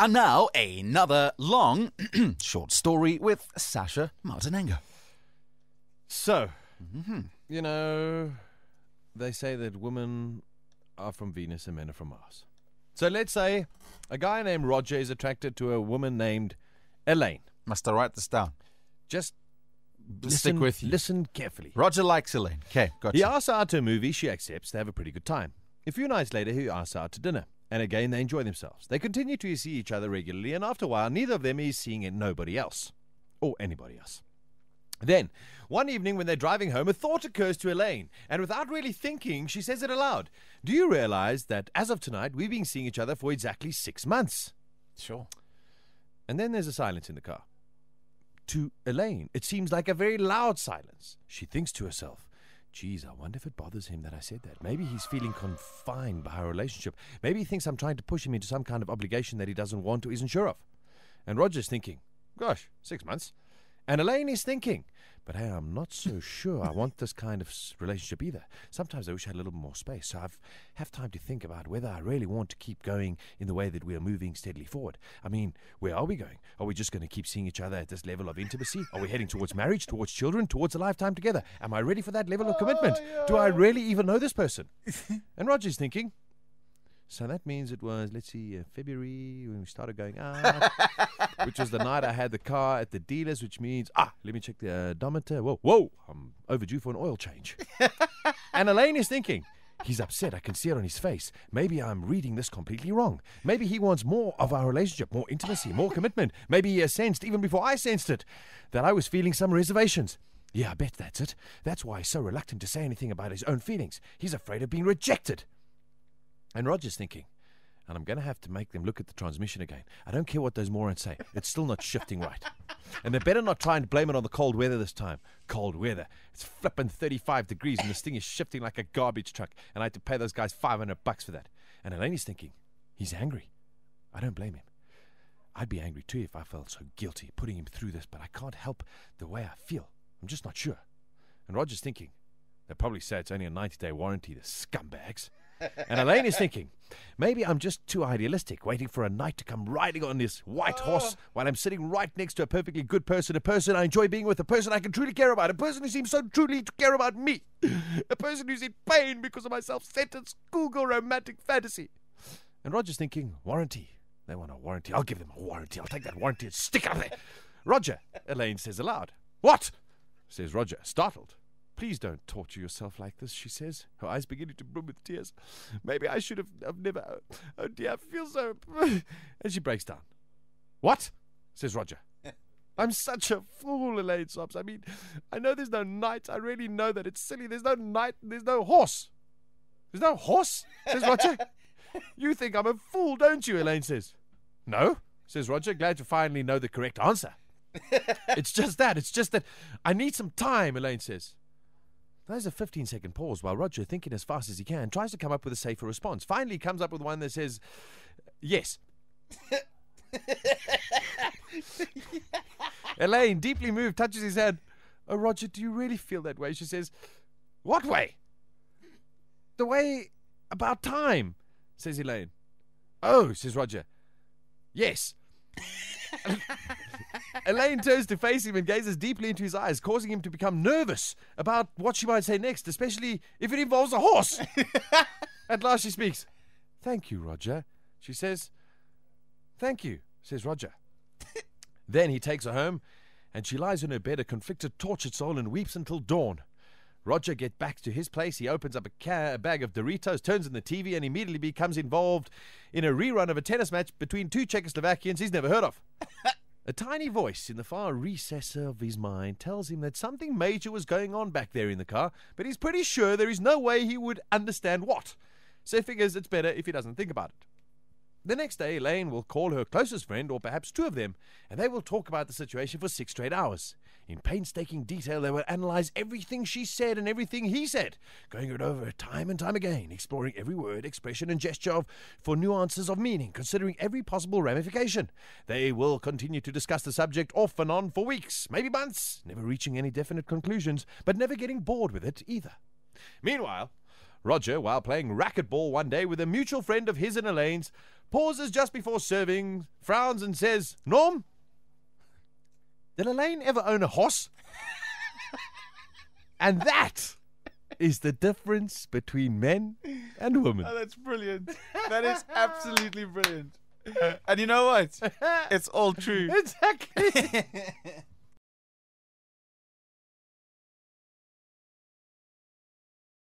And now, another long, short story with Sacha Martinengo. So, they say that women are from Venus and men are from Mars. So let's say a guy named Roger is attracted to a woman named Elaine. Must I write this down? Just Stick with you. Listen carefully. Roger likes Elaine. Okay, gotcha. He asks her out to a movie. She accepts. They have a pretty good time. A few nights later, he asks her out to dinner. And again, they enjoy themselves. They continue to see each other regularly, and after a while, neither of them is seeing nobody else. Or anybody else. Then, one evening when they're driving home, a thought occurs to Elaine, and without really thinking, she says it aloud. Do you realize that as of tonight, we've been seeing each other for exactly 6 months? Sure. And then there's a silence in the car. To Elaine, it seems like a very loud silence. She thinks to herself, geez, I wonder if it bothers him that I said that. Maybe he's feeling confined by our relationship. Maybe he thinks I'm trying to push him into some kind of obligation that he doesn't want or isn't sure of. And Roger's thinking, gosh, 6 months. And Elaine is thinking, but hey, I'm not so sure I want this kind of relationship either. Sometimes I wish I had a little more space, so I have time to think about whether I really want to keep going in the way that we are moving steadily forward. I mean, where are we going? Are we just going to keep seeing each other at this level of intimacy? Are we heading towards marriage, towards children, towards a lifetime together? Am I ready for that level of commitment? Do I really even know this person? And Roger's thinking, so that means it was, let's see, February when we started going out, which was the night I had the car at the dealers, which means, let me check the odometer. Whoa, I'm overdue for an oil change. And Elaine is thinking, he's upset. I can see it on his face. Maybe I'm reading this completely wrong. Maybe he wants more of our relationship, more intimacy, more commitment. Maybe he has sensed, even before I sensed it, that I was feeling some reservations. Yeah, I bet that's it. That's why he's so reluctant to say anything about his own feelings. He's afraid of being rejected. And Roger's thinking, and I'm going to have to make them look at the transmission again. I don't care what those morons say. It's still not shifting right. And they better not try and blame it on the cold weather this time. Cold weather. It's flipping 35 degrees and this thing is shifting like a garbage truck. And I had to pay those guys $500 for that. And Elaine is thinking, he's angry. I don't blame him. I'd be angry too if I felt so guilty putting him through this, but I can't help the way I feel. I'm just not sure. And Roger's thinking, they'll probably say it's only a 90-day warranty, the scumbags. And Elaine is thinking, maybe I'm just too idealistic, waiting for a knight to come riding on this white horse while I'm sitting right next to a perfectly good person, a person I enjoy being with, a person I can truly care about, a person who seems so truly to care about me, a person who's in pain because of my self-centered schoolgirl romantic fantasy. And Roger's thinking, warranty. They want a warranty. I'll give them a warranty. I'll take that warranty and stick it up there. Roger, Elaine says aloud. What? Says Roger, startled. Please don't torture yourself like this, she says, her eyes beginning to brim with tears. Maybe I should have never. Oh dear, I feel so. And she breaks down. What? Says Roger. I'm such a fool, Elaine sobs. I mean, I know there's no knight. I really know that it's silly. There's no knight. There's no horse. There's no horse? Says Roger. You think I'm a fool, don't you? Elaine says. No, says Roger, glad to finally know the correct answer. It's just that I need some time, Elaine says. There's a 15-second pause while Roger, thinking as fast as he can, tries to come up with a safer response. Finally, he comes up with one that says, yes. Elaine, deeply moved, touches his hand. Oh, Roger, do you really feel that way? She says, what way? The way about time, says Elaine. Oh, says Roger. Yes. Elaine turns to face him and gazes deeply into his eyes, causing him to become nervous about what she might say next, especially if it involves a horse. At last she speaks. Thank you, Roger, she says. Thank you, says Roger. Then he takes her home, and she lies in her bed, a conflicted, tortured soul, and weeps until dawn. Roger gets back to his place. He opens up a bag of Doritos, turns on the TV, and immediately becomes involved in a rerun of a tennis match between two Czechoslovakians he's never heard of. A tiny voice in the far recess of his mind tells him that something major was going on back there in the car, but he's pretty sure there is no way he would understand what. So he figures it's better if he doesn't think about it. The next day, Elaine will call her closest friend, or perhaps two of them, and they will talk about the situation for 6 straight hours. In painstaking detail, they will analyze everything she said and everything he said, going it over time and time again, exploring every word, expression, and gesture for nuances of meaning, considering every possible ramification. They will continue to discuss the subject off and on for weeks, maybe months, never reaching any definite conclusions, but never getting bored with it either. Meanwhile, Roger, while playing racquetball one day with a mutual friend of his and Elaine's, pauses just before serving, frowns and says, "Norm, did Elaine ever own a horse?" And that is the difference between men and women. Oh, that's brilliant. That is absolutely brilliant. And you know what? It's all true. Exactly.